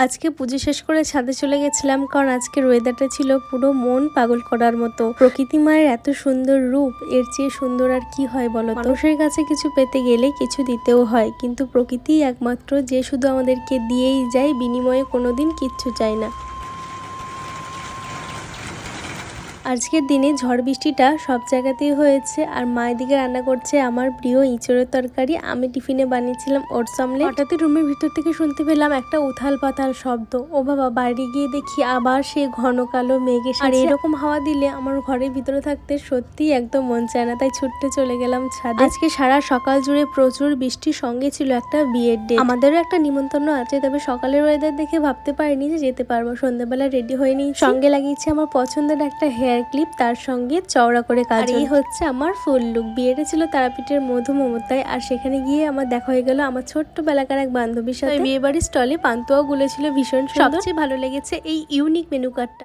আজকে পুজো শেষ করে ছাদে চলে গেছিলাম, কারণ আজকের ওয়েদারটা ছিল পুরো মন পাগল করার মতো। প্রকৃতি মায়ের এত সুন্দর রূপ, এর চেয়ে সুন্দর আর কি হয় বলো তো। মানুষের কাছে কিছু পেতে গেলে কিছু দিতেও হয়, কিন্তু প্রকৃতি একমাত্র যে শুধু আমাদেরকে দিয়েই যায়, বিনিময়ে কোনোদিন কিচ্ছু চায় না। আজকের দিনে ঝড় বৃষ্টিটা সব জায়গাতেই হয়েছে। আর মা এদিকে রান্না করছে আমার প্রিয় ইঁচড়ের তরকারি। আমি টিফিনে বানিয়েছিলাম ওটস অমলেট। হঠাৎই রুমের ভিতর থেকে শুনতে পেলাম একটা উথাল পাতাল শব্দ। ও বাবা, বাইরে গিয়ে দেখি আবার সেই ঘন কালো মেঘ এসে। আর এরকম হাওয়া দিলে আমার ঘরের ভিতরে থাকতে সত্যি একদম মন চায় না, তাই ছুটতে চলে গেলাম ছাদে। আজকে সারা সকাল জুড়ে প্রচুর বৃষ্টির সঙ্গে ছিল একটা বিয়ের ডে। আমাদেরও একটা নিমন্ত্রণ আছে, তবে সকালের ওয়েদার দেখে ভাবতে পারিনি যে যেতে পারবো। সন্ধ্যাবেলা রেডি হয়ে নিই, সঙ্গে লাগিয়েছি আমার পছন্দের একটা হেয়ার ক্লিপ, তার সঙ্গে চওড়া করে কাজ। এই হচ্ছে আমার ফুল লুক। বিয়েটা ছিল তারাপীঠের মধু মমতায়, আর সেখানে গিয়ে আমার দেখা হয়ে গেল আমার ছোট্টবেলাকার এক বান্ধবীর সাথে। বিয়ে বাড়ির স্টলে পান্তুয়া গুলো ছিল ভীষণ সুন্দর। সবচেয়ে ভালো লেগেছে এই ইউনিক মেনু কার্ডটা।